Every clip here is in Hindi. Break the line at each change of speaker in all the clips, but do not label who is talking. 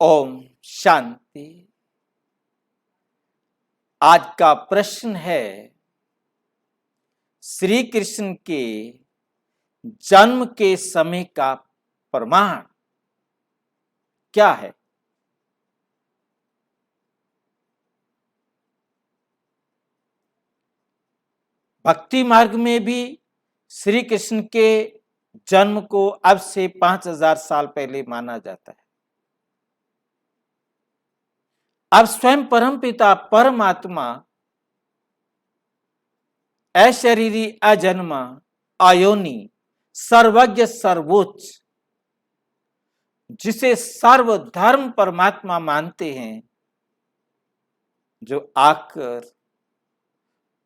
ओम शांति। आज का प्रश्न है, श्री कृष्ण के जन्म के समय का प्रमाण क्या है? भक्ति मार्ग में भी श्री कृष्ण के जन्म को अब से 5000 साल पहले माना जाता है। अब स्वयं परमपिता परमात्मा अशरीरी, अजन्मा, अयोनि, सर्वज्ञ, सर्वोच्च, जिसे सर्वधर्म परमात्मा मानते हैं, जो आकर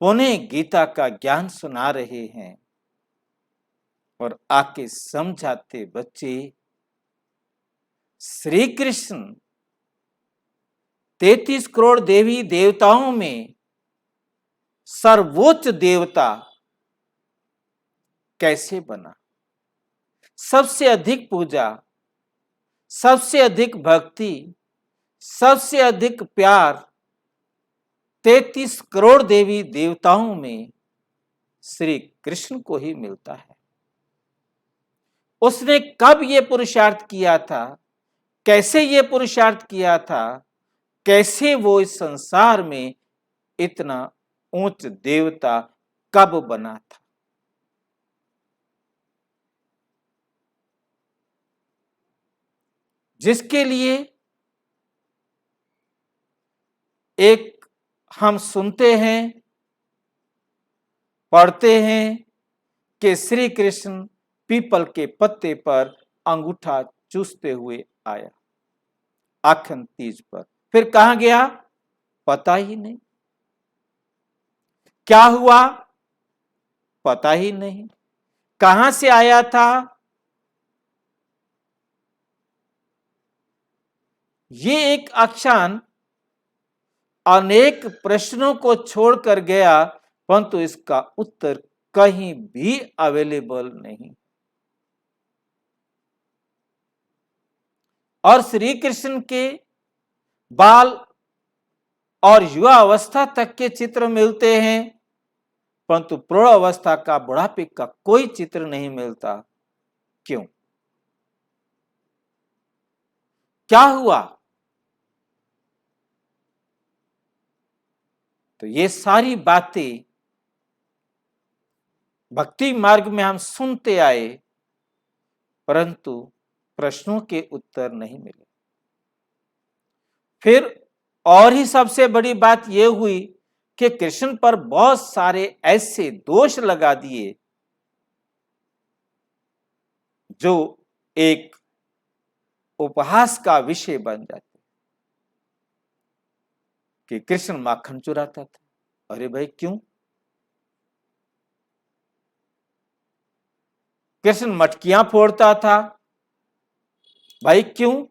पुनः गीता का ज्ञान सुना रहे हैं और आके समझाते बच्चे, श्री कृष्ण 33 करोड़ देवी देवताओं में सर्वोच्च देवता कैसे बना? सबसे अधिक पूजा, सबसे अधिक भक्ति, सबसे अधिक प्यार 33 करोड़ देवी देवताओं में श्री कृष्ण को ही मिलता है। उसने कब ये पुरुषार्थ किया था? कैसे ये पुरुषार्थ किया था? कैसे वो इस संसार में इतना ऊंच देवता कब बना था? जिसके लिए एक हम सुनते हैं, पढ़ते हैं कि श्री कृष्ण पीपल के पत्ते पर अंगूठा चूसते हुए आया आखन तीज पर। फिर कहां गया पता ही नहीं, क्या हुआ पता ही नहीं, कहां से आया था ये एक आख्यान अनेक प्रश्नों को छोड़कर गया, परंतु इसका उत्तर कहीं भी अवेलेबल नहीं। और श्री कृष्ण के बाल और युवा अवस्था तक के चित्र मिलते हैं, परंतु प्रौढ़ अवस्था का, बुढ़ापे का कोई चित्र नहीं मिलता। क्यों? क्या हुआ? तो ये सारी बातें भक्ति मार्ग में हम सुनते आए, परंतु प्रश्नों के उत्तर नहीं मिले। फिर और ही सबसे बड़ी बात यह हुई कि कृष्ण पर बहुत सारे ऐसे दोष लगा दिए जो एक उपहास का विषय बन जाते कि कृष्ण माखन चुराता था। अरे भाई क्यों? कृष्ण मटकियां फोड़ता था। भाई क्यों?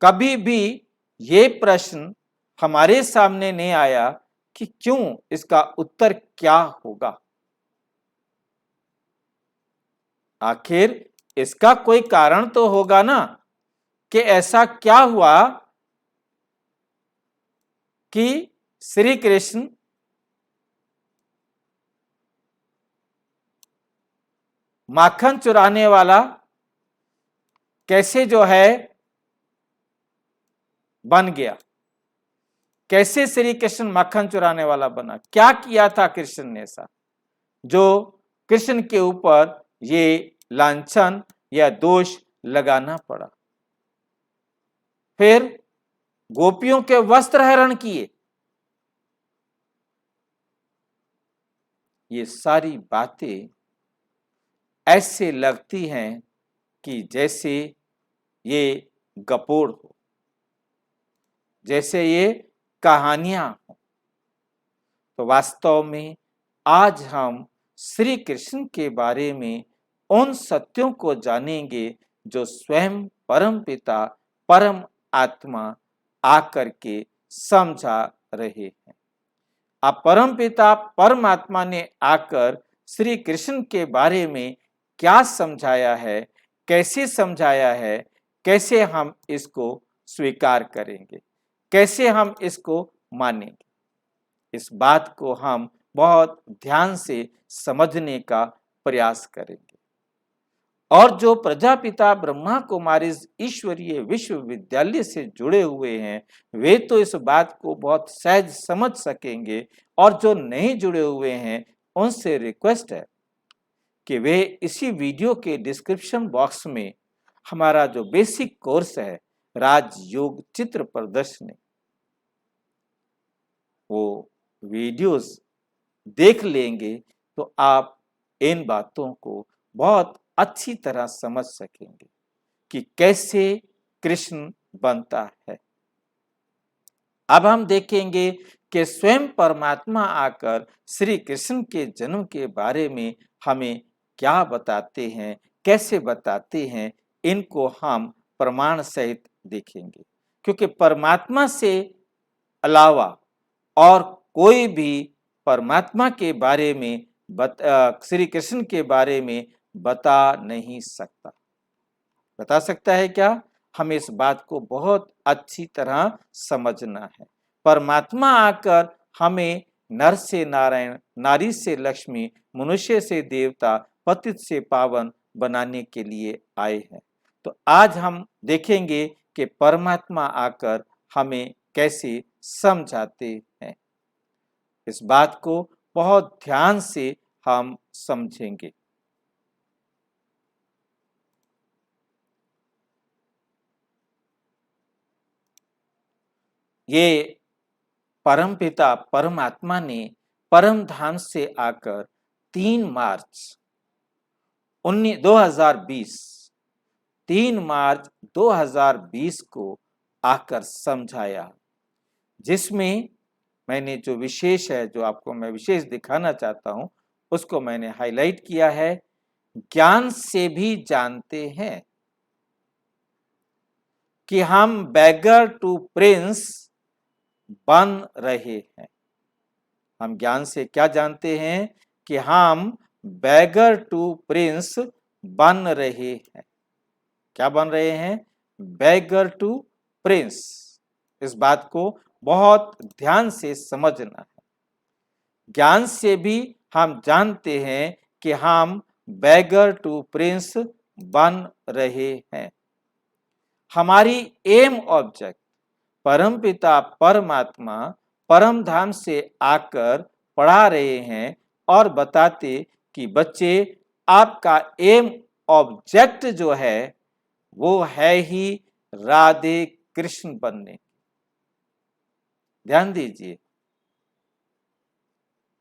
कभी भी ये प्रश्न हमारे सामने नहीं आया कि क्यों, इसका उत्तर क्या होगा। आखिर इसका कोई कारण तो होगा ना, कि ऐसा क्या हुआ कि श्री कृष्ण माखन चुराने वाला कैसे जो है बन गया? कैसे श्री कृष्ण माखन चुराने वाला बना? क्या किया था कृष्ण ने ऐसा जो कृष्ण के ऊपर ये लांछन या दोष लगाना पड़ा? फिर गोपियों के वस्त्र हरण किए। ये सारी बातें ऐसे लगती हैं कि जैसे ये गपोड़ हो, जैसे ये कहानियां हो। तो वास्तव में आज हम श्री कृष्ण के बारे में उन सत्यों को जानेंगे जो स्वयं परम पिता परम आत्मा आकर के समझा रहे हैं। अब परम पिता परमात्मा ने आकर श्री कृष्ण के बारे में क्या समझाया है, कैसे समझाया है, कैसे हम इसको स्वीकार करेंगे, कैसे हम इसको मानेंगे। इस बात को हम बहुत ध्यान से समझने का प्रयास करेंगे। और जो प्रजापिता ब्रह्मा कुमारी ईश्वरीय विश्वविद्यालय से जुड़े हुए हैं, वे तो इस बात को बहुत सहज समझ सकेंगे, और जो नहीं जुड़े हुए हैं उनसे रिक्वेस्ट है कि वे इसी वीडियो के डिस्क्रिप्शन बॉक्स में हमारा जो बेसिक कोर्स है राजयोग चित्र प्रदर्शनी, वो वीडियोस देख लेंगे तो आप इन बातों को बहुत अच्छी तरह समझ सकेंगे कि कैसे कृष्ण बनता है। अब हम देखेंगे कि स्वयं परमात्मा आकर श्री कृष्ण के जन्म के बारे में हमें क्या बताते हैं, कैसे बताते हैं, इनको हम प्रमाण सहित देखेंगे। क्योंकि परमात्मा से अलावा और कोई भी परमात्मा के बारे में श्री कृष्ण के बारे में बता नहीं सकता। बता सकता है क्या? हमें इस बात को बहुत अच्छी तरह समझना है। परमात्मा आकर हमें नर से नारायण, नारी से लक्ष्मी, मनुष्य से देवता, पतित से पावन बनाने के लिए आए हैं। तो आज हम देखेंगे कि परमात्मा आकर हमें कैसे समझाते हैं। इस बात को बहुत ध्यान से हम समझेंगे। ये परमपिता परमात्मा ने परम धाम से आकर 3 मार्च 2020 3 मार्च 2020 को आकर समझाया, जिसमें मैंने जो विशेष है, जो आपको मैं विशेष दिखाना चाहता हूं, उसको मैंने हाईलाइट किया है। ज्ञान से भी जानते हैं कि हम बैगर टू प्रिंस बन रहे हैं। हम ज्ञान से क्या जानते हैं कि हम बैगर टू प्रिंस बन रहे हैं। क्या बन रहे हैं? Beggar to prince. इस बात को बहुत ध्यान से समझना है। ज्ञान से भी हम जानते हैं कि हम बैगर टू प्रिंस बन रहे हैं। हमारी एम ऑब्जेक्ट परमपिता परमात्मा परम धाम से आकर पढ़ा रहे हैं और बताते कि बच्चे, आपका एम ऑब्जेक्ट जो है वो है ही राधे कृष्ण बनने। ध्यान दीजिए,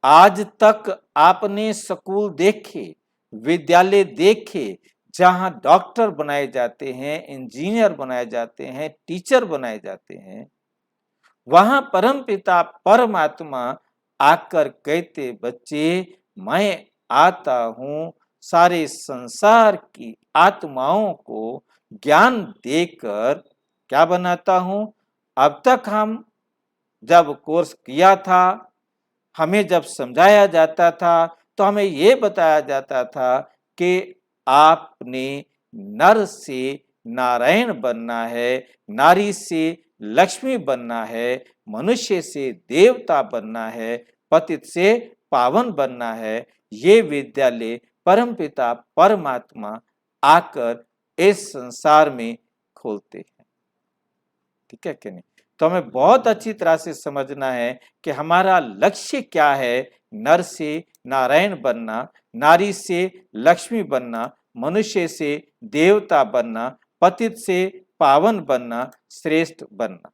आज तक आपने स्कूल देखे, विद्यालय देखे, जहां डॉक्टर बनाए जाते हैं, इंजीनियर बनाए जाते हैं, टीचर बनाए जाते हैं, वहां परमपिता परमात्मा आकर कहते, बच्चे मैं आता हूं सारे संसार की आत्माओं को ज्ञान देकर क्या बनाता हूं। अब तक हम जब कोर्स किया था, हमें जब समझाया जाता था, तो हमें ये बताया जाता था कि आपने नर से नारायण बनना है, नारी से लक्ष्मी बनना है, मनुष्य से देवता बनना है, पतित से पावन बनना है। ये विद्यालय परमपिता परमात्मा आकर इस संसार में खोलते हैं। ठीक है कि नहीं? तो हमें बहुत अच्छी तरह से समझना है कि हमारा लक्ष्य क्या है। नर से नारायण बनना, नारी से लक्ष्मी बनना, मनुष्य से देवता बनना, पतित से पावन बनना, श्रेष्ठ बनना।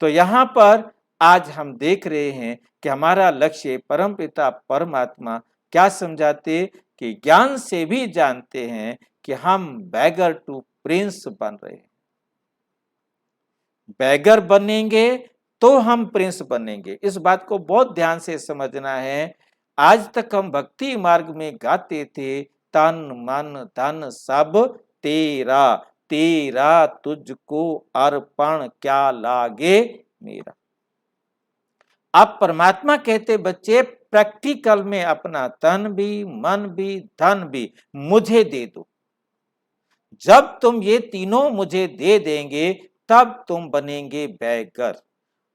तो यहाँ पर आज हम देख रहे हैं कि हमारा लक्ष्य परमपिता परमात्मा क्या समझाते कि ज्ञान से भी जानते हैं कि हम बैगर टू प्रिंस बन रहे हैं। बैगर बनेंगे तो हम प्रिंस बनेंगे। इस बात को बहुत ध्यान से समझना है। आज तक हम भक्ति मार्ग में गाते थे, तन मन धन सब तेरा, तेरा तुझको अर्पण क्या लागे मेरा। अब परमात्मा कहते, बच्चे प्रैक्टिकल में अपना तन भी, मन भी, धन भी मुझे दे दो। जब तुम ये तीनों मुझे दे देंगे तब तुम बनेंगे बैगर,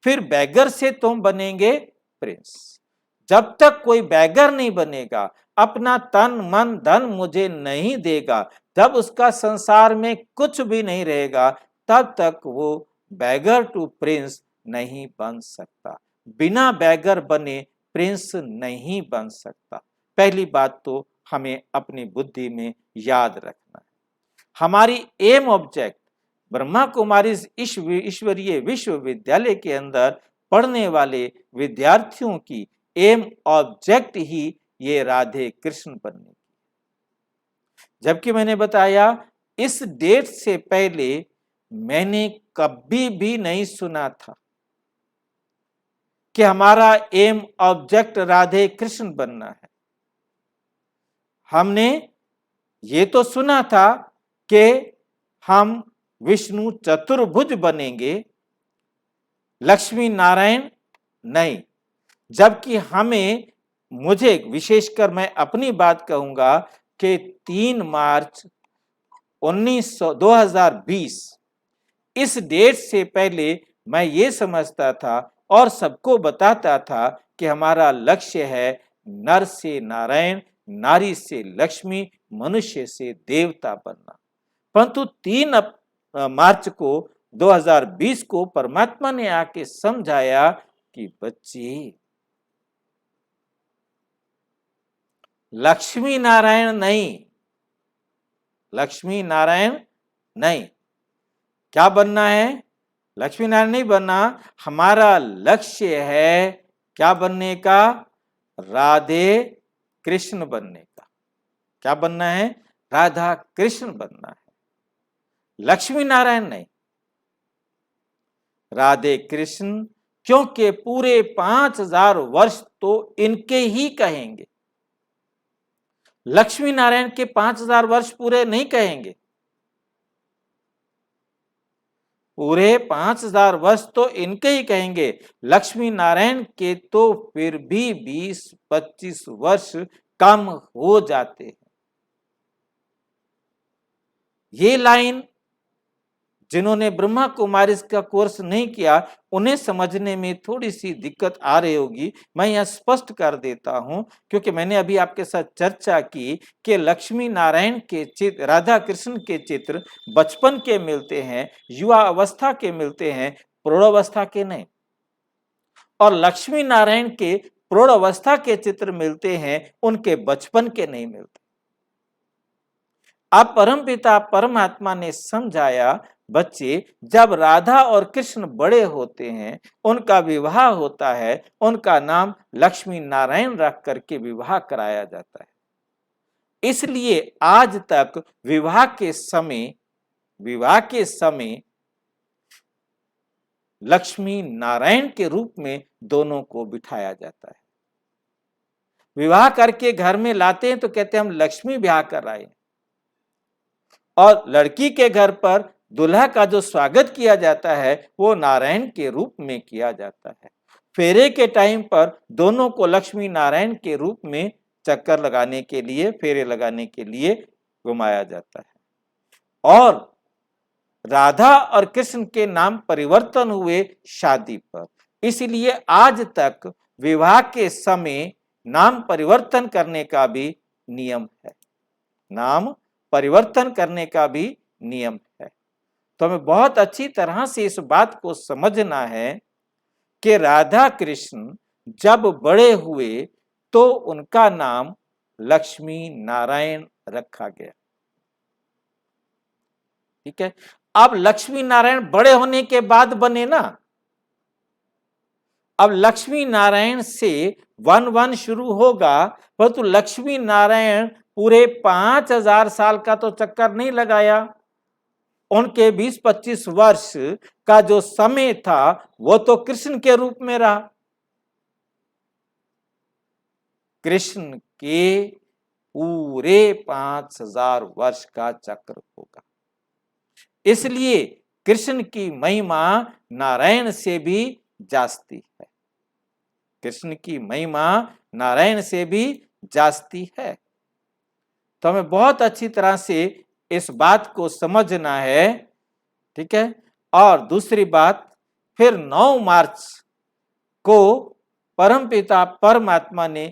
फिर बैगर से तुम बनेंगे प्रिंस। जब तक कोई बैगर नहीं बनेगा, अपना तन मन धन मुझे नहीं देगा, जब उसका संसार में कुछ भी नहीं रहेगा, तब तक वो बैगर टू प्रिंस नहीं बन सकता। बिना बैगर बने प्रिंस नहीं बन सकता। पहली बात तो हमें अपनी बुद्धि में याद रखना है। हमारी एम ऑब्जेक्ट ब्रह्मा कुमारी ईश्वरीय विश्वविद्यालय के अंदर पढ़ने वाले विद्यार्थियों की एम ऑब्जेक्ट ही ये राधे कृष्ण बनने की। जबकि मैंने बताया इस डेट से पहले मैंने कभी भी नहीं सुना था कि हमारा एम ऑब्जेक्ट राधे कृष्ण बनना है। हमने ये तो सुना था कि हम विष्णु चतुर्भुज बनेंगे, लक्ष्मी नारायण नहीं। जबकि मुझे विशेषकर मैं अपनी बात कहूंगा कि 3 मार्च 2020 इस डेट से पहले मैं ये समझता था और सबको बताता था कि हमारा लक्ष्य है नर से नारायण, नारी से लक्ष्मी, मनुष्य से देवता बनना। परंतु 3 मार्च को 2020 को परमात्मा ने आके समझाया कि बच्चे, लक्ष्मी नारायण नहीं, लक्ष्मी नारायण नहीं, क्या बनना है? लक्ष्मी नारायण नहीं बनना। हमारा लक्ष्य है क्या बनने का? राधे कृष्ण बनने का। क्या बनना है? राधा कृष्ण बनना है, लक्ष्मी नारायण नहीं, राधे कृष्ण। क्योंकि पूरे 5000 वर्ष तो इनके ही कहेंगे, लक्ष्मी नारायण के 5000 वर्ष पूरे नहीं कहेंगे। पूरे 5000 वर्ष तो इनके ही कहेंगे, लक्ष्मी नारायण के तो फिर भी 20-25 वर्ष कम हो जाते हैं। ये लाइन जिन्होंने ब्रह्मा कुमारीज का कोर्स नहीं किया उन्हें समझने में थोड़ी सी दिक्कत आ रही होगी। मैं यह स्पष्ट कर देता हूं क्योंकि मैंने अभी आपके साथ चर्चा की कि लक्ष्मी नारायण के चित्र, राधा कृष्ण के चित्र बचपन के मिलते हैं, युवा अवस्था के मिलते हैं, प्रौढ़ावस्था के नहीं। और लक्ष्मी नारायण के प्रौढ़ावस्था के चित्र मिलते हैं, उनके बचपन के नहीं मिलते। अब परमपिता परमात्मा ने समझाया, बच्चे जब राधा और कृष्ण बड़े होते हैं, उनका विवाह होता है, उनका नाम लक्ष्मी नारायण रख करके विवाह कराया जाता है। इसलिए आज तक विवाह के समय लक्ष्मी नारायण के रूप में दोनों को बिठाया जाता है। विवाह करके घर में लाते हैं तो कहते हैं हम लक्ष्मी ब्याह कर आए। और लड़की के घर पर दुल्हा का जो स्वागत किया जाता है वो नारायण के रूप में किया जाता है। फेरे के टाइम पर दोनों को लक्ष्मी नारायण के रूप में चक्कर लगाने के लिए, फेरे लगाने के लिए घुमाया जाता है। और राधा और कृष्ण के नाम परिवर्तन हुए शादी पर, इसलिए आज तक विवाह के समय नाम परिवर्तन करने का भी नियम है। नाम परिवर्तन करने का भी नियम है। तो हमें बहुत अच्छी तरह से इस बात को समझना है कि राधा कृष्ण जब बड़े हुए तो उनका नाम लक्ष्मी नारायण रखा गया। ठीक है। अब लक्ष्मी नारायण बड़े होने के बाद बने ना। अब लक्ष्मी नारायण से वन शुरू होगा, परंतु लक्ष्मी नारायण पूरे 5000 साल का तो चक्कर नहीं लगाया। उनके 20-25 वर्ष का जो समय था वो तो कृष्ण के रूप में रहा। कृष्ण के पूरे 5000 वर्ष का चक्र होगा। इसलिए कृष्ण की महिमा नारायण से भी जास्ती है। कृष्ण की महिमा नारायण से भी जास्ती है। तो हमें बहुत अच्छी तरह से इस बात को समझना है, ठीक है। और दूसरी बात, फिर 9 मार्च को परमपिता परमात्मा ने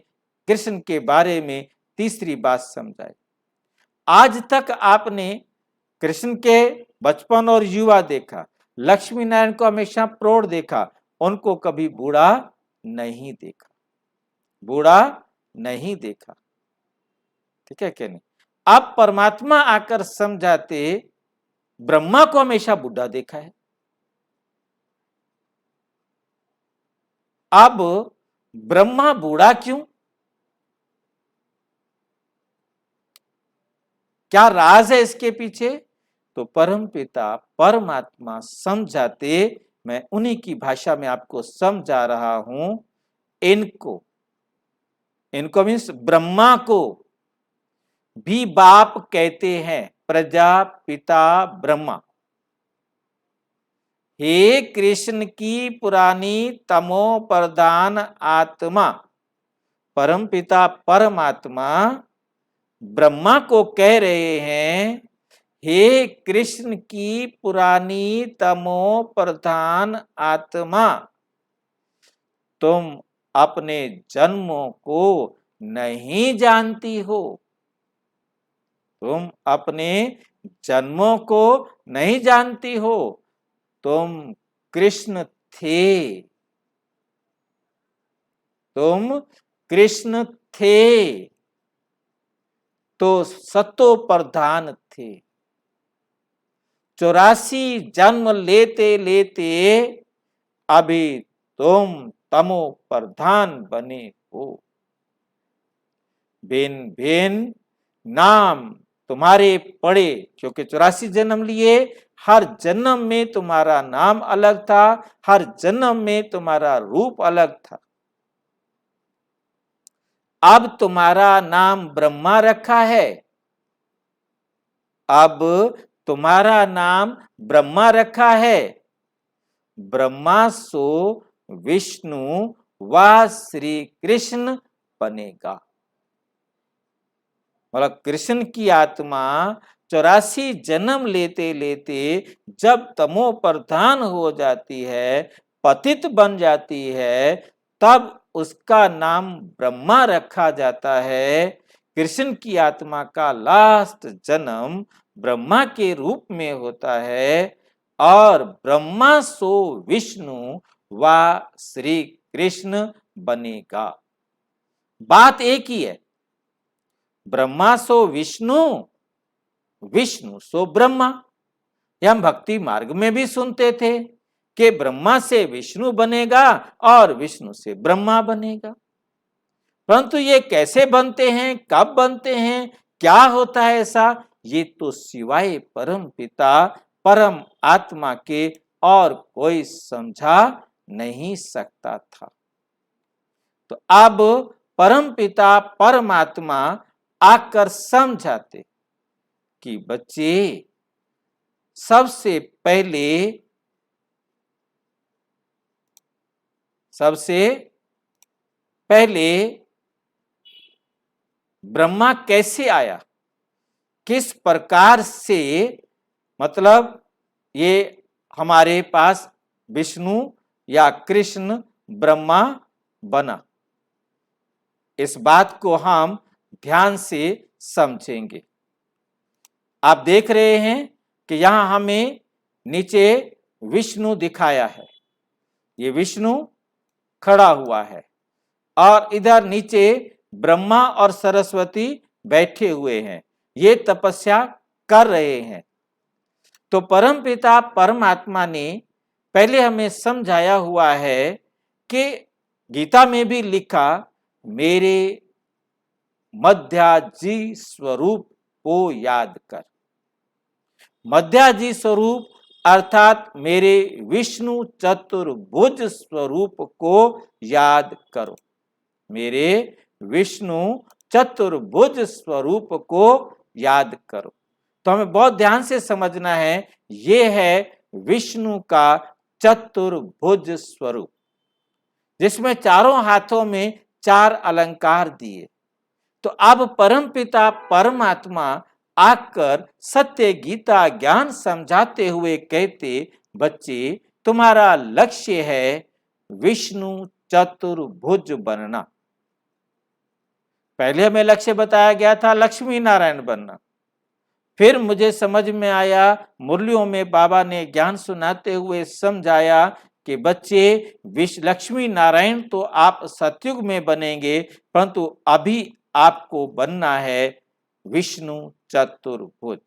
कृष्ण के बारे में तीसरी बात समझाई। आज तक आपने कृष्ण के बचपन और युवा देखा, लक्ष्मी नारायण को हमेशा प्रौढ़ देखा, उनको कभी बूढ़ा नहीं देखा, बूढ़ा नहीं देखा, ठीक है क्या नहीं। अब परमात्मा आकर समझाते, ब्रह्मा को हमेशा बूढ़ा देखा है, अब ब्रह्मा बूढ़ा क्यों, क्या राज है इसके पीछे? तो परमपिता परमात्मा समझाते, मैं उन्हीं की भाषा में आपको समझा रहा हूं। इनको इनको मीन्स ब्रह्मा को भी बाप कहते हैं, प्रजापिता ब्रह्मा। हे कृष्ण की पुरानी तमो प्रधान आत्मा, परमपिता परमात्मा ब्रह्मा को कह रहे हैं, हे कृष्ण की पुरानी तमो प्रधान आत्मा, तुम अपने जन्मों को नहीं जानती हो, तुम अपने जन्मों को नहीं जानती हो, तुम कृष्ण थे, तुम कृष्ण थे तो सतो प्रधान थे, 84 जन्म लेते लेते अभी तुम तमो प्रधान बने हो। भिन्न भिन्न नाम तुम्हारे पड़े, क्योंकि 84 जन्म लिए, हर जन्म में तुम्हारा नाम अलग था, हर जन्म में तुम्हारा रूप अलग था। अब तुम्हारा नाम ब्रह्मा रखा है, अब तुम्हारा नाम ब्रह्मा रखा है, ब्रह्मा सो विष्णु व श्री कृष्ण बनेगा। मतलब कृष्ण की आत्मा 84 जन्म लेते लेते जब तमो प्रधान हो जाती है, पतित बन जाती है, तब उसका नाम ब्रह्मा रखा जाता है। कृष्ण की आत्मा का लास्ट जन्म ब्रह्मा के रूप में होता है, और ब्रह्मा सो विष्णु व श्री कृष्ण बनेगा। बात एक ही है, ब्रह्मा सो विष्णु, विष्णु सो ब्रह्मा। यह हम भक्ति मार्ग में भी सुनते थे कि ब्रह्मा से विष्णु बनेगा और विष्णु से ब्रह्मा बनेगा। परंतु ये कैसे बनते हैं, कब बनते हैं, क्या होता है ऐसा, ये तो सिवाय परम पिता परम आत्मा के और कोई समझा नहीं सकता था। तो अब परम पिता परमात्मा आकर समझाते कि बच्चे, सबसे पहले ब्रह्मा कैसे आया, किस प्रकार से, मतलब ये हमारे पास विष्णु या कृष्ण ब्रह्मा बना, इस बात को हम ध्यान से समझेंगे। आप देख रहे हैं कि यहां हमें नीचे विष्णु दिखाया है, ये विष्णु खड़ा हुआ है, और इधर नीचे ब्रह्मा और सरस्वती बैठे हुए हैं, ये तपस्या कर रहे हैं। तो परमपिता परमात्मा ने पहले हमें समझाया हुआ है कि गीता में भी लिखा, मेरे मध्याजी स्वरूप को याद कर। मध्याजी स्वरूप अर्थात मेरे विष्णु चतुर्भुज स्वरूप को याद करो, मेरे विष्णु चतुर्भुज स्वरूप को याद करो। तो हमें बहुत ध्यान से समझना है, ये है विष्णु का चतुर्भुज स्वरूप, जिसमें चारों हाथों में 4 अलंकार दिए। तो अब परमपिता परमात्मा आकर सत्य गीता ज्ञान समझाते हुए कहते, बच्चे तुम्हारा लक्ष्य है विष्णु चतुर्भुज बनना। पहले हमें लक्ष्य बताया गया था लक्ष्मी नारायण बनना। फिर मुझे समझ में आया, मुरलियों में बाबा ने ज्ञान सुनाते हुए समझाया कि बच्चे लक्ष्मी नारायण तो आप सतयुग में बनेंगे, परंतु अभी आपको बनना है विष्णु चतुर्भुज।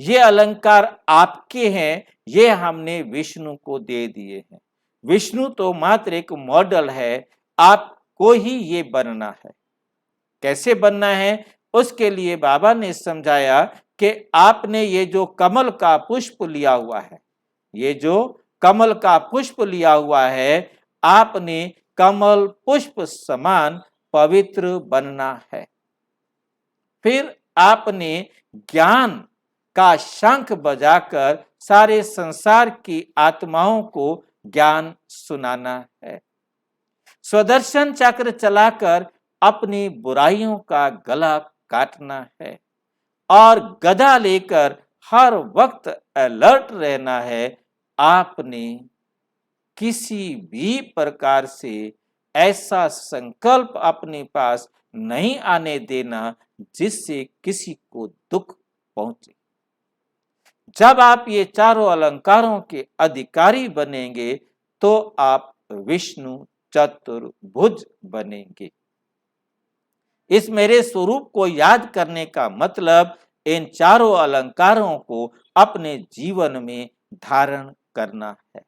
ये अलंकार आपके हैं, ये हमने विष्णु को दे दिए हैं। विष्णु तो मात्र एक मॉडल है, आपको ही ये बनना है। कैसे बनना है उसके लिए बाबा ने समझाया कि आपने ये जो कमल का पुष्प लिया हुआ है, ये जो कमल का पुष्प लिया हुआ है, आपने कमल पुष्प समान पवित्र बनना है। फिर आपने ज्ञान का शंख बजाकर सारे संसार की आत्माओं को ज्ञान सुनाना है। स्वदर्शन चक्र चलाकर अपनी बुराइयों का गला काटना है और गदा लेकर हर वक्त अलर्ट रहना है। आपने किसी भी प्रकार से ऐसा संकल्प अपने पास नहीं आने देना जिससे किसी को दुख पहुंचे। जब आप ये चारों अलंकारों के अधिकारी बनेंगे तो आप विष्णु चतुर्भुज बनेंगे। इस मेरे स्वरूप को याद करने का मतलब इन चारों अलंकारों को अपने जीवन में धारण करना है।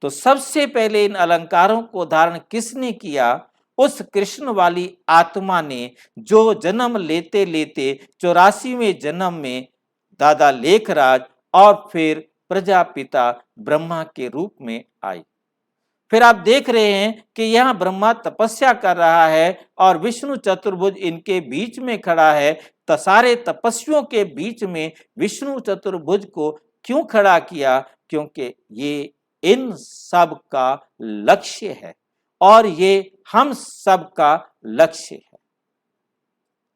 तो सबसे पहले इन अलंकारों को धारण किसने किया? उस कृष्ण वाली आत्मा ने, जो जन्म लेते लेते 84वें जन्म में दादा लेखराज और फिर प्रजापिता ब्रह्मा के रूप में आई। फिर आप देख रहे हैं कि यहाँ ब्रह्मा तपस्या कर रहा है और विष्णु चतुर्भुज इनके बीच में खड़ा है। तो सारे तपस्वियों के बीच में विष्णु चतुर्भुज को क्यों खड़ा किया? क्योंकि ये इन सब का लक्ष्य है और ये हम सब का लक्ष्य है।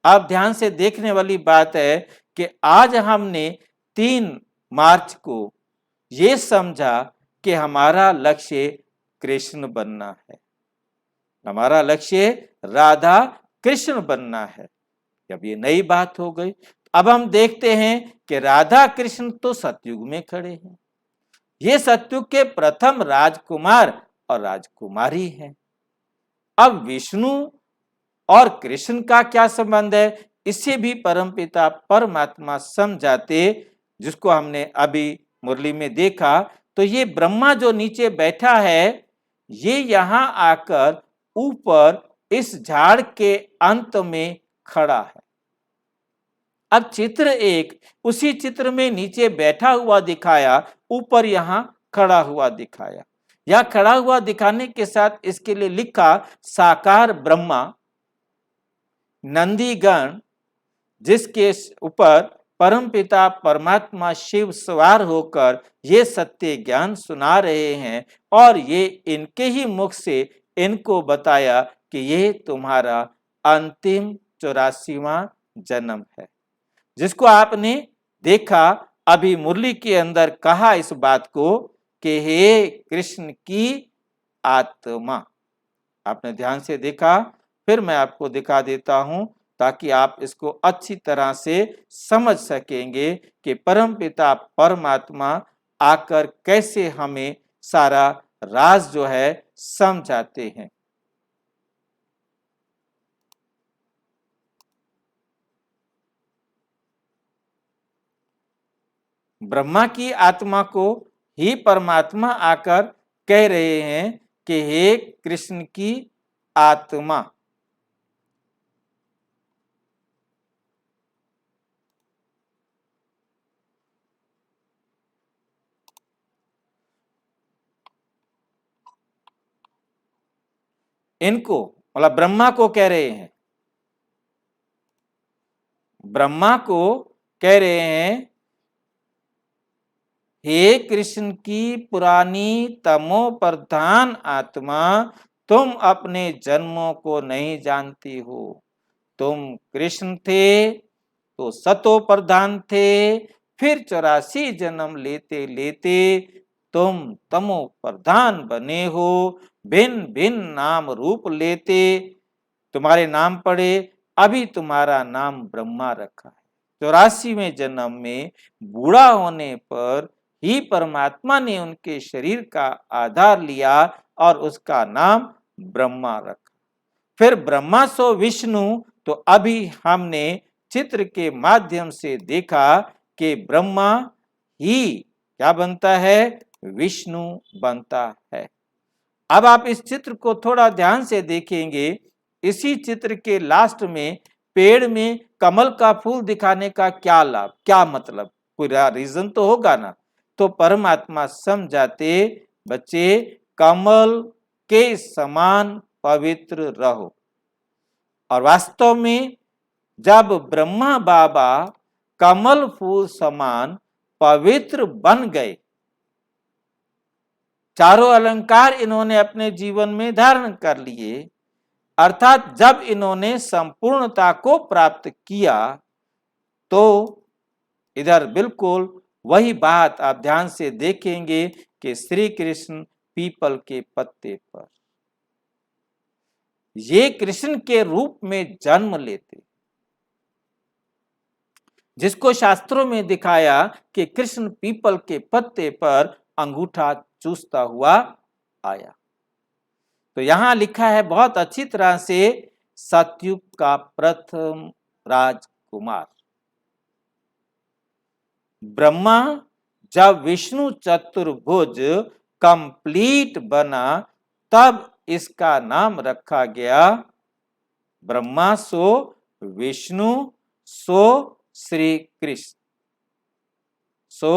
अब ध्यान से देखने वाली बात है कि आज हमने 3 मार्च को ये समझा कि हमारा लक्ष्य कृष्ण बनना है, हमारा लक्ष्य राधा कृष्ण बनना है। जब ये नई बात हो गई, अब हम देखते हैं कि राधा कृष्ण तो सतयुग में खड़े हैं। ये सतयुग के प्रथम राजकुमार और राजकुमारी हैं। अब विष्णु और कृष्ण का क्या संबंध है, इसे भी परमपिता परमात्मा समझाते, जिसको हमने अभी मुरली में देखा। तो ये ब्रह्मा जो नीचे बैठा है, ये यहां आकर ऊपर इस झाड़ के अंत में खड़ा है। अब चित्र 1 उसी चित्र में नीचे बैठा हुआ दिखाया, ऊपर यहां खड़ा हुआ दिखाया। यह खड़ा हुआ दिखाने के साथ इसके लिए लिखा साकार ब्रह्मा, नंदीगण जिसके ऊपर परमपिता परमात्मा शिव सवार होकर ये सत्य ज्ञान सुना रहे हैं, और ये इनके ही मुख से इनको बताया कि ये तुम्हारा अंतिम 84वां जन्म है। जिसको आपने देखा अभी मुरली के अंदर कहा इस बात को कि हे कृष्ण की आत्मा। आपने ध्यान से देखा, फिर मैं आपको दिखा देता हूं ताकि आप इसको अच्छी तरह से समझ सकेंगे कि परमपिता परमात्मा आकर कैसे हमें सारा राज जो है समझाते हैं। ब्रह्मा की आत्मा को ही परमात्मा आकर कह रहे हैं कि हे कृष्ण की आत्मा। इनको मतलब ब्रह्मा को कह रहे हैं, ब्रह्मा को कह रहे हैं, हे कृष्ण की पुरानी तमो प्रधान आत्मा, तुम अपने जन्मों को नहीं जानती हो। तुम कृष्ण थे, तो सतो प्रधान थे, फिर 84 जन्म लेते लेते तुम तमो प्रधान बने हो, भिन्न भिन्न नाम रूप लेते तुम्हारे नाम पड़े, अभी तुम्हारा नाम ब्रह्मा रखा है। 84वें जन्म में बूढ़ा होने पर ही परमात्मा ने उनके शरीर का आधार लिया और उसका नाम ब्रह्मा रखा। फिर ब्रह्मा सो विष्णु, तो अभी हमने चित्र के माध्यम से देखा कि ब्रह्मा ही क्या बनता है, विष्णु बनता है। अब आप इस चित्र को थोड़ा ध्यान से देखेंगे। इसी चित्र के लास्ट में पेड़ में कमल का फूल दिखाने का क्या लाभ, क्या मतलब, कोई रीजन तो होगा ना। तो परमात्मा समझाते, बच्चे कमल के समान पवित्र रहो। और वास्तव में जब ब्रह्मा बाबा कमल फूल समान पवित्र बन गए, चारों अलंकार इन्होंने अपने जीवन में धारण कर लिए, अर्थात जब इन्होंने संपूर्णता को प्राप्त किया, तो इधर बिल्कुल वही बात आप ध्यान से देखेंगे कि श्री कृष्ण पीपल के पत्ते पर ये कृष्ण के रूप में जन्म लेते, जिसको शास्त्रों में दिखाया कि कृष्ण पीपल के पत्ते पर अंगूठा चूसता हुआ आया। तो यहां लिखा है बहुत अच्छी तरह से, सतयुग का प्रथम राजकुमार ब्रह्मा जब विष्णु चतुर्भुज कंप्लीट बना, तब इसका नाम रखा गया ब्रह्मा सो विष्णु सो श्री कृष्ण, सो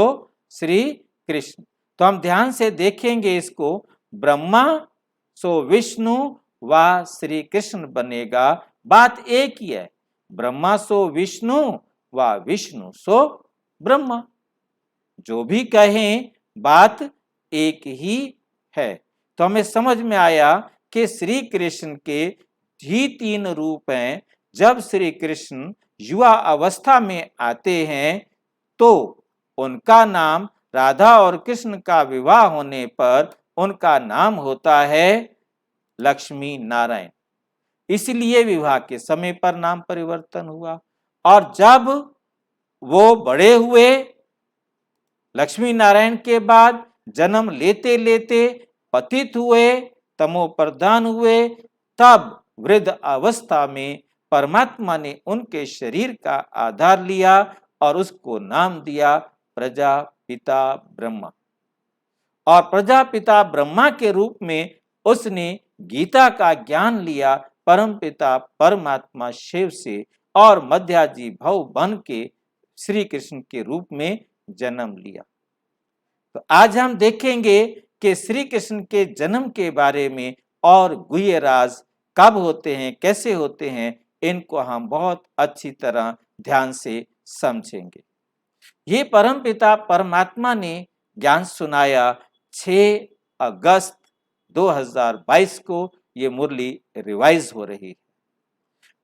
श्री कृष्ण। तो हम ध्यान से देखेंगे इसको, ब्रह्मा सो विष्णु व श्री कृष्ण बनेगा। बात एक ही है, ब्रह्मा सो विष्णु व विष्णु सो ब्रह्मा, जो भी कहें बात एक ही है। तो हमें समझ में आया कि श्री कृष्ण के ही 3 रूप हैं। जब श्री कृष्ण युवा अवस्था में आते हैं, तो उनका नाम, राधा और कृष्ण का विवाह होने पर उनका नाम होता है लक्ष्मी नारायण, इसलिए विवाह के समय पर नाम परिवर्तन हुआ। और जब वो बड़े हुए, लक्ष्मी नारायण के बाद जन्म लेते लेते पतित हुए, तमो प्रधान हुए, तब वृद्ध अवस्था में परमात्मा ने उनके शरीर का आधार लिया और उसको नाम दिया प्रजापिता ब्रह्मा। और प्रजापिता ब्रह्मा के रूप में उसने गीता का ज्ञान लिया परमपिता परमात्मा शिव से, और मध्याजी भव बन के श्री कृष्ण के रूप में जन्म लिया। तो आज हम देखेंगे कि श्री कृष्ण के जन्म के बारे में और गुह्य राज कब होते हैं, कैसे होते हैं, इनको हम बहुत अच्छी तरह ध्यान से समझेंगे। ये परमपिता परमात्मा ने ज्ञान सुनाया 6 अगस्त 2022 को। ये मुरली रिवाइज हो रही है,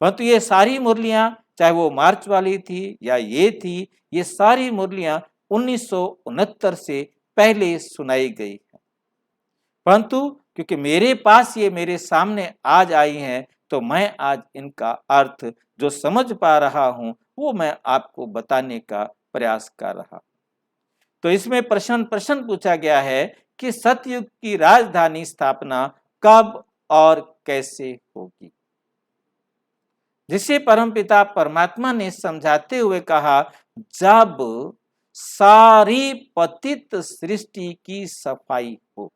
परंतु ये सारी मुरलियां, चाहे वो मार्च वाली थी या ये थी, ये सारी मुरलियां 1969 से पहले सुनाई गई है। परंतु क्योंकि मेरे पास ये मेरे सामने आज आई हैं, तो मैं आज इनका अर्थ जो समझ पा रहा हूं, वो मैं आपको बताने का प्रयास कर रहा। तो इसमें प्रश्न पूछा गया है कि सतयुग की राजधानी स्थापना कब और कैसे होगी, जिसे परमपिता परमात्मा ने समझाते हुए कहा, जब सारी पतित सृष्टि की सफाई हो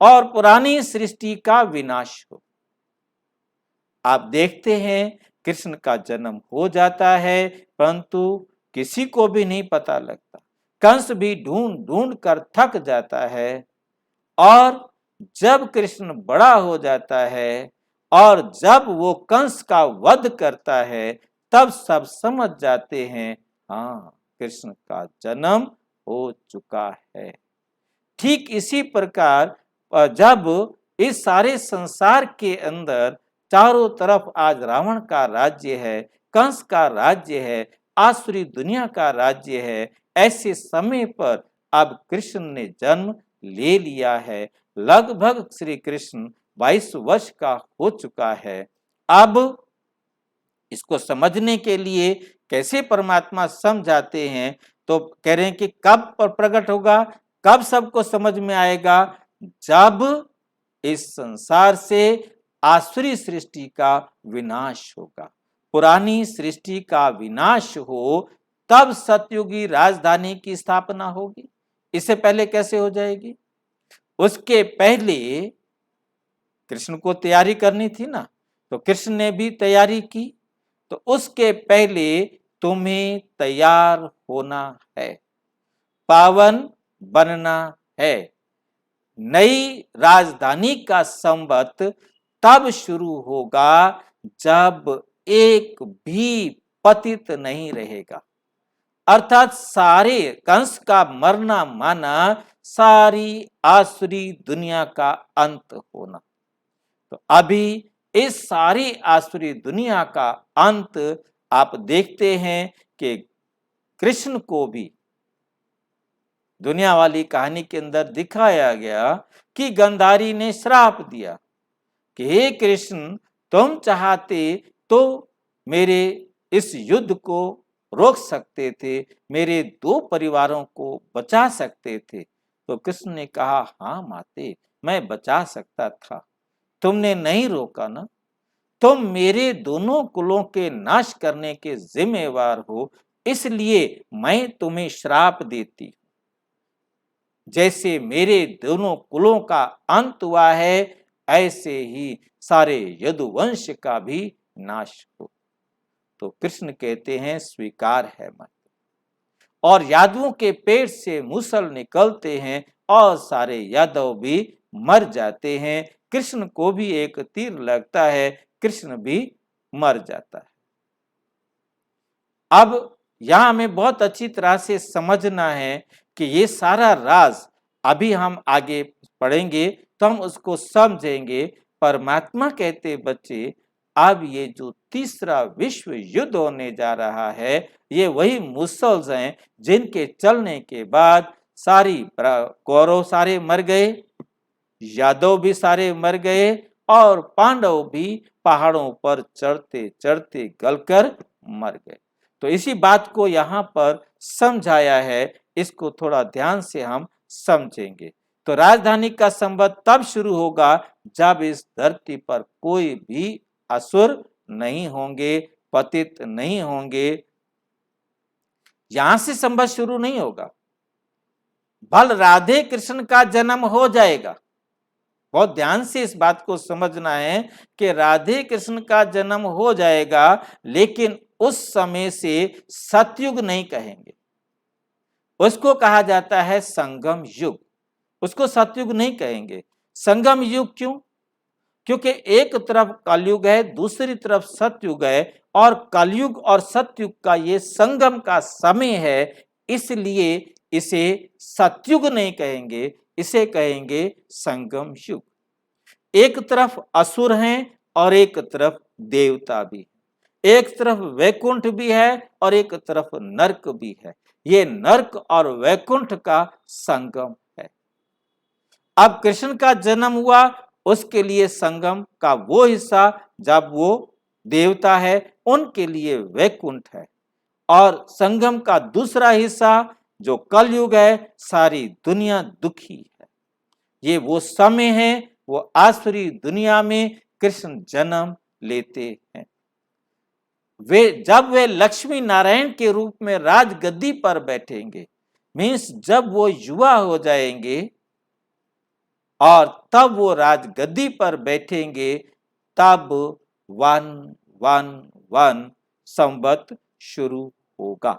और पुरानी सृष्टि का विनाश हो। आप देखते हैं कृष्ण का जन्म हो जाता है, परंतु किसी को भी नहीं पता लगता, कंस भी ढूंढ ढूंढ कर थक जाता है। और जब कृष्ण बड़ा हो जाता है और जब वो कंस का वध करता है, तब सब समझ जाते हैं, हाँ कृष्ण का जन्म हो चुका है। ठीक इसी प्रकार जब इस सारे संसार के अंदर चारों तरफ आज रावण का राज्य है, कंस का राज्य है, आसुरी दुनिया का राज्य है, ऐसे समय पर अब कृष्ण ने जन्म ले लिया है। लगभग श्री कृष्ण 22 वर्ष का हो चुका है। अब इसको समझने के लिए कैसे परमात्मा समझाते हैं, तो कह रहे हैं कि कब प्रकट होगा, कब सबको समझ में आएगा, जब इस संसार से आसुरी सृष्टि का विनाश होगा। पुरानी सृष्टि का विनाश हो तब सतयुगी राजधानी की स्थापना होगी। इससे पहले कैसे हो जाएगी? उसके पहले कृष्ण को तैयारी करनी थी ना, तो कृष्ण ने भी तैयारी की। तो उसके पहले तुम्हें तैयार होना है, पावन बनना है। नई राजधानी का संवत तब शुरू होगा जब एक भी पतित नहीं रहेगा, अर्थात सारे कंस का मरना माना सारी आसुरी दुनिया का अंत होना। तो अभी इस सारी आसुरी दुनिया का अंत आप देखते हैं कि कृष्ण को भी दुनिया वाली कहानी के अंदर दिखाया गया कि गंधारी ने श्राप दिया कि हे कृष्ण, तुम चाहते तो मेरे इस युद्ध को रोक सकते थे, मेरे 2 परिवारों को बचा सकते थे। तो कृष्ण ने कहा, हाँ माते, मैं बचा सकता था, तुमने नहीं रोका ना। तुम मेरे दोनों कुलों के नाश करने के जिम्मेवार हो, इसलिए मैं तुम्हें श्राप देती। जैसे मेरे दोनों कुलों का अंत हुआ है, ऐसे ही सारे यदुवंश का भी नाश हो। तो कृष्ण कहते हैं, स्वीकार है मत। और यादवों के पेट से मूसल निकलते हैं और सारे यादव भी मर जाते हैं। कृष्ण को भी एक तीर लगता है, कृष्ण भी मर जाता है। अब यहां हमें बहुत अच्छी तरह से समझना है कि ये सारा राज अभी हम आगे पढ़ेंगे तो हम उसको समझेंगे। परमात्मा कहते बच्चे, अब ये जो तीसरा विश्व युद्ध होने जा रहा है, ये वही मुसल्स हैं जिनके चलने के बाद सारी कौरव सारे मर गए, यादव भी सारे मर गए और पांडव भी पहाड़ों पर चढ़ते चढ़ते गलकर मर गए। तो इसी बात को यहाँ पर समझाया है, इसको थोड़ा ध्यान से हम समझेंगे। तो राजधानी का संवत तब शुरू होगा जब इस धरती पर कोई भी असुर नहीं होंगे, पतित नहीं होंगे। यहां से संवत शुरू नहीं होगा, बल राधे कृष्ण का जन्म हो जाएगा। बहुत ध्यान से इस बात को समझना है कि राधे कृष्ण का जन्म हो जाएगा, लेकिन उस समय से सतयुग नहीं कहेंगे, उसको कहा जाता है संगम युग। उसको सतयुग नहीं कहेंगे, संगम युग। क्यों? क्योंकि एक तरफ कलयुग है, दूसरी तरफ सतयुग है, और कलयुग और सतयुग का ये संगम का समय है, इसलिए इसे सतयुग नहीं कहेंगे, इसे कहेंगे संगम युग। एक तरफ असुर हैं और एक तरफ देवता भी, एक तरफ वैकुंठ भी है और एक तरफ नरक भी है। ये नरक और वैकुंठ का संगम है। अब कृष्ण का जन्म हुआ, उसके लिए संगम का वो हिस्सा जब वो देवता है, उनके लिए वैकुंठ है, और संगम का दूसरा हिस्सा जो कलयुग है, सारी दुनिया दुखी है। ये वो समय है, वो आसुरी दुनिया में कृष्ण जन्म लेते हैं। जब वे लक्ष्मी नारायण के रूप में राजगद्दी पर बैठेंगे, मीन्स जब वो युवा हो जाएंगे और तब वो राजगद्दी पर बैठेंगे, तब 111 संवत शुरू होगा।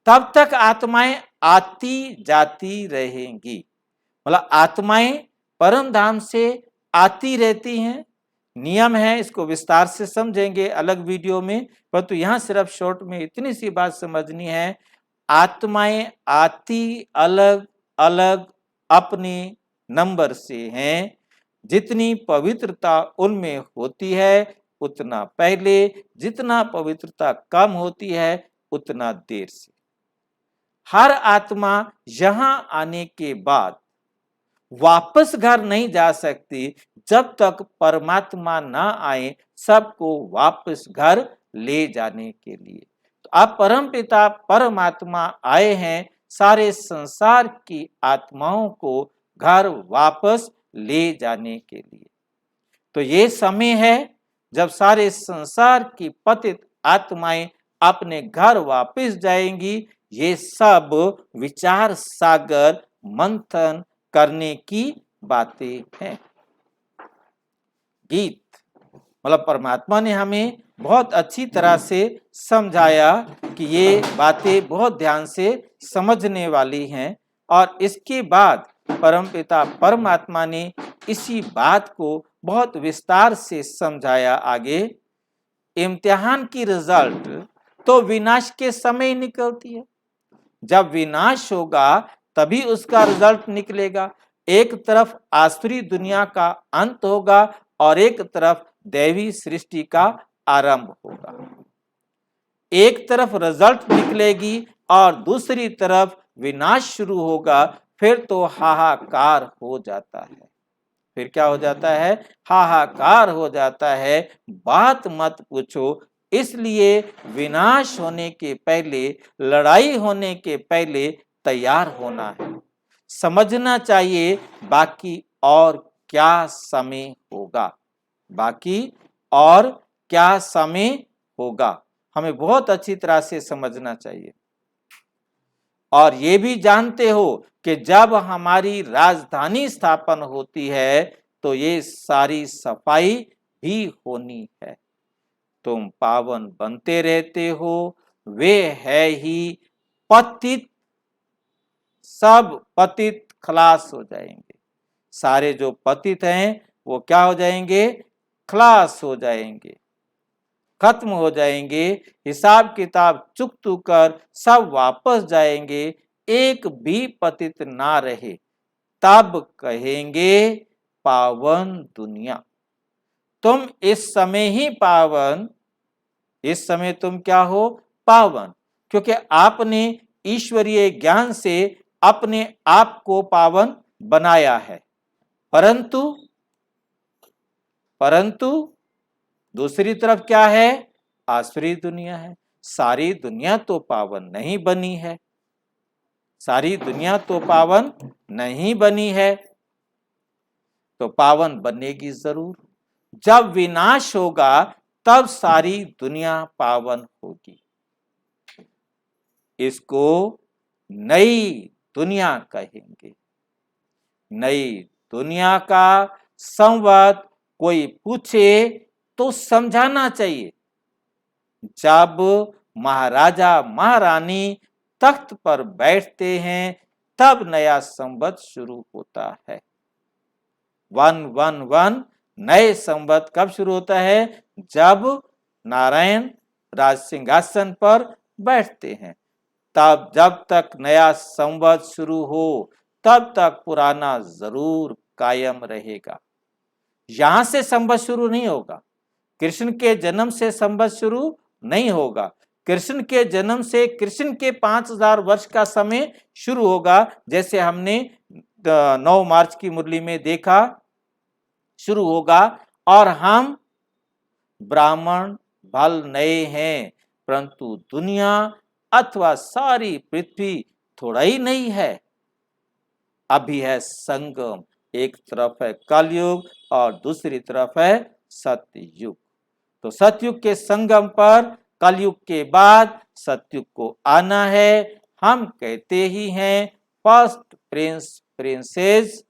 तब तक आत्माएं आती जाती रहेंगी, मतलब आत्माएं परम धाम से आती रहती हैं। नियम है, इसको विस्तार से समझेंगे अलग वीडियो में, परंतु यहां सिर्फ शॉर्ट में इतनी सी बात समझनी है। आत्माएं आती अलग अलग अपने नंबर से हैं, जितनी पवित्रता उनमें होती है उतना पहले, जितना पवित्रता कम होती है उतना देर से। हर आत्मा यहां आने के बाद वापस घर नहीं जा सकती जब तक परमात्मा ना आए सबको वापस घर ले जाने के लिए। तो अब परमपिता परमात्मा आए हैं सारे संसार की आत्माओं को घर वापस ले जाने के लिए। तो ये समय है जब सारे संसार की पतित आत्माएं अपने घर वापस जाएंगी। ये सब विचार सागर मंथन करने की बातें हैं। गीत मतलब परमात्मा ने हमें बहुत अच्छी तरह से समझाया कि ये बातें बहुत ध्यान से समझने वाली हैं। और इसके बाद परमपिता परमात्मा ने इसी बात को बहुत विस्तार से समझाया आगे। इम्तिहान की रिजल्ट तो विनाश के समय निकलती है। जब विनाश होगा तभी उसका रिजल्ट निकलेगा। एक तरफ आसुरी दुनिया का अंत होगा और एक तरफ दैवी सृष्टि का आरंभ होगा। एक तरफ रिजल्ट निकलेगी और दूसरी तरफ विनाश शुरू होगा। फिर तो हाहाकार हो जाता है। फिर क्या हो जाता है? हाहाकार हो जाता है, बात मत पूछो। इसलिए विनाश होने के पहले, लड़ाई होने के पहले तैयार होना है। समझना चाहिए बाकी और क्या समय होगा, बाकी और क्या समय होगा, हमें बहुत अच्छी तरह से समझना चाहिए। और ये भी जानते हो कि जब हमारी राजधानी स्थापन होती है तो ये सारी सफाई भी होनी है। तुम पावन बनते रहते हो, वे है ही पतित, सब पतित खलास हो जाएंगे। सारे जो पतित हैं वो क्या हो जाएंगे? खलास हो जाएंगे, खत्म हो जाएंगे। हिसाब किताब चुकतू कर सब वापस जाएंगे, एक भी पतित ना रहे। तब कहेंगे पावन दुनिया। तुम इस समय ही पावन, इस समय तुम क्या हो? पावन, क्योंकि आपने ईश्वरीय ज्ञान से अपने आप को पावन बनाया है। परंतु दूसरी तरफ क्या है? आसुरी दुनिया है। सारी दुनिया तो पावन नहीं बनी है, सारी दुनिया तो पावन नहीं बनी है, तो पावन बनेगी जरूर। जब विनाश होगा तब सारी दुनिया पावन होगी। इसको नई दुनिया कहेंगे। नई दुनिया का संवाद कोई पूछे तो समझाना चाहिए। जब महाराजा महारानी तख्त पर बैठते हैं तब नया संवत शुरू होता है। 111 नए संवत कब शुरू होता है? जब नारायण राज सिंहासन पर बैठते हैं। तब जब तक नया संवत शुरू हो तब तक पुराना जरूर कायम रहेगा। यहां से संवत शुरू नहीं होगा, कृष्ण के जन्म से संवत शुरू नहीं होगा। कृष्ण के जन्म से कृष्ण के 5000 वर्ष का समय शुरू होगा, जैसे हमने 9 मार्च की मुरली में देखा, शुरू होगा। और हम ब्राह्मण भल नए हैं, परंतु दुनिया अथवा सारी पृथ्वी थोड़ा ही नहीं है। अभी है संगम, एक तरफ है कलयुग और दूसरी तरफ है सतयुग। तो सतयुग के संगम पर कलयुग के बाद सतयुग को आना है। हम कहते ही हैं first Prince princess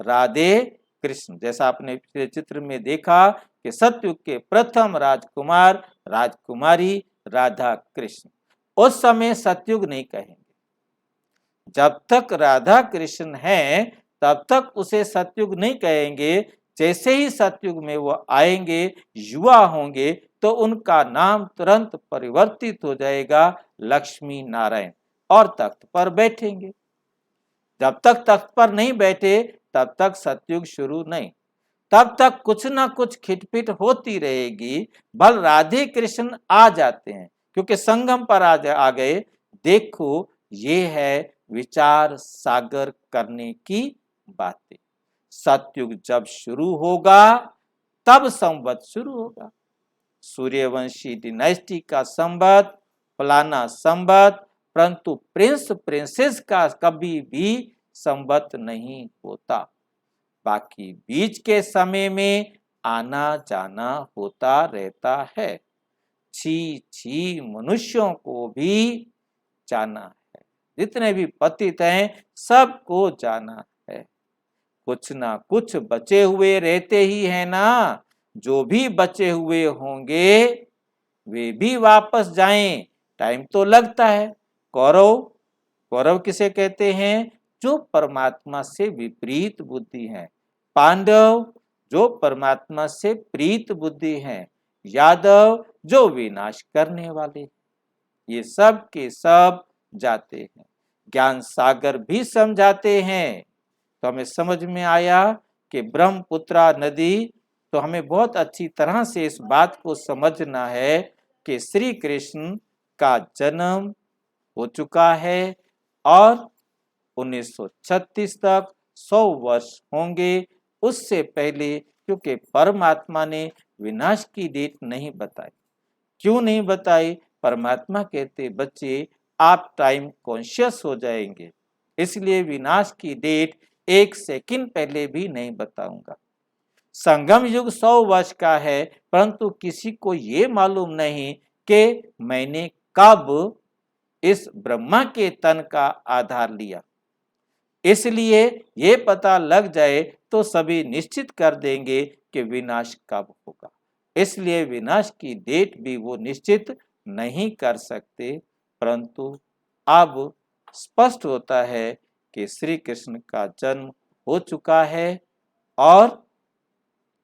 Radhe Krishna. जैसा आपने पिछले चित्र में देखा कि सतयुग के प्रथम राजकुमार राजकुमारी राधा कृष्ण। उस समय सतयुग नहीं कहेंगे। जब तक राधा कृष्ण हैं तब तक उसे सतयुग नहीं कहेंगे। जैसे ही सतयुग में वो आएंगे, युवा होंगे, तो उनका नाम तुरंत परिवर्तित हो जाएगा लक्ष्मी नारायण, और तख्त पर बैठेंगे। जब तक तख्त पर नहीं बैठे तब तक सतयुग शुरू नहीं। तब तक कुछ ना कुछ खिटपिट होती रहेगी। बल राधे कृष्ण आ जाते हैं, क्योंकि संगम पर आ गए। देखो, ये है विचार सागर करने की बातें। सतयुग जब शुरू होगा तब संवत शुरू होगा। सूर्यवंशी डिनाइस्टी का संवत, फलाना संवत, परंतु प्रिंस प्रिंसेस का कभी भी संवत नहीं होता। बाकी बीच के समय में आना जाना होता रहता है। छी छी, मनुष्यों को भी जाना है, जितने भी पतित हैं सबको जाना है। कुछ ना कुछ बचे हुए रहते ही है ना। जो भी बचे हुए होंगे वे भी वापस जाएं, टाइम तो लगता है। कौरव, कौरव किसे कहते हैं? जो परमात्मा से विपरीत बुद्धि है। पांडव, जो परमात्मा से प्रीत बुद्धि है। यादव, जो विनाश करने वाले। ये सब के सब जाते हैं। ज्ञान सागर भी समझाते हैं। तो हमें समझ में आया कि ब्रह्मपुत्रा नदी, तो हमें बहुत अच्छी तरह से इस बात को समझना है कि श्री कृष्ण का जन्म हो चुका है और 1936 तक 100 वर्ष होंगे। उससे पहले, क्योंकि परमात्मा ने विनाश की डेट नहीं बताई। क्यों नहीं बताई? परमात्मा कहते बच्चे आप टाइम कॉन्शियस हो जाएंगे, इसलिए विनाश की डेट 1 सेकंड पहले भी नहीं बताऊंगा। संगम युग 100 वर्ष का है, परंतु किसी को ये मालूम नहीं कि मैंने कब इस ब्रह्मा के तन का आधार लिया। इसलिए ये पता लग जाए तो सभी निश्चित कर देंगे कि विनाश कब होगा। इसलिए विनाश की डेट भी वो निश्चित नहीं कर सकते, परंतु अब स्पष्ट होता है कि श्री कृष्ण का जन्म हो चुका है और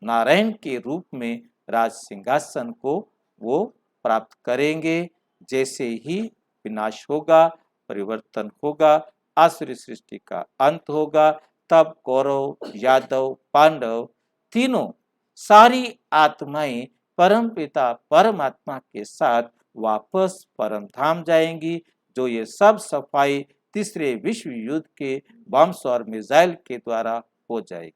नारायण के रूप में राज सिंहासन को वो प्राप्त करेंगे। जैसे ही विनाश होगा, परिवर्तन होगा, आसुरी सृष्टि का अंत होगा, तब कौरव, यादव, पांडव तीनों सारी आत्माएं परमपिता परमात्मा के साथ वापस परम धाम जाएंगी। जो ये सब सफाई तीसरे विश्व युद्ध के बम्स और मिसाइल के द्वारा हो जाएगी।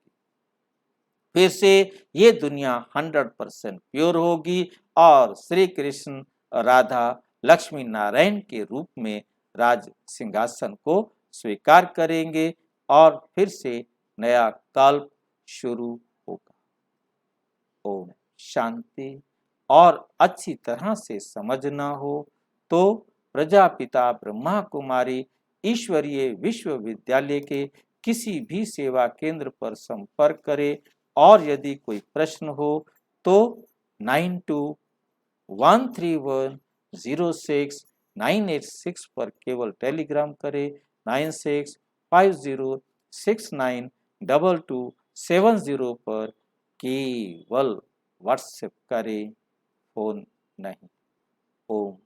फिर से ये दुनिया 100% प्योर होगी और श्री कृष्ण, राधा, लक्ष्मी नारायण के रूप में राज सिंहासन को स्वीकार करेंगे और फिर से नया कल्प शुरू होगा। ओम शांति। और अच्छी तरह से समझना हो तो प्रजापिता ब्रह्मा कुमारी ईश्वरीय विश्वविद्यालय के किसी भी सेवा केंद्र पर संपर्क करें। और यदि कोई प्रश्न हो तो 9213106986 पर केवल टेलीग्राम करें। 9650692270 पर केवल व्हाट्सएप करें, फोन नहीं। ओम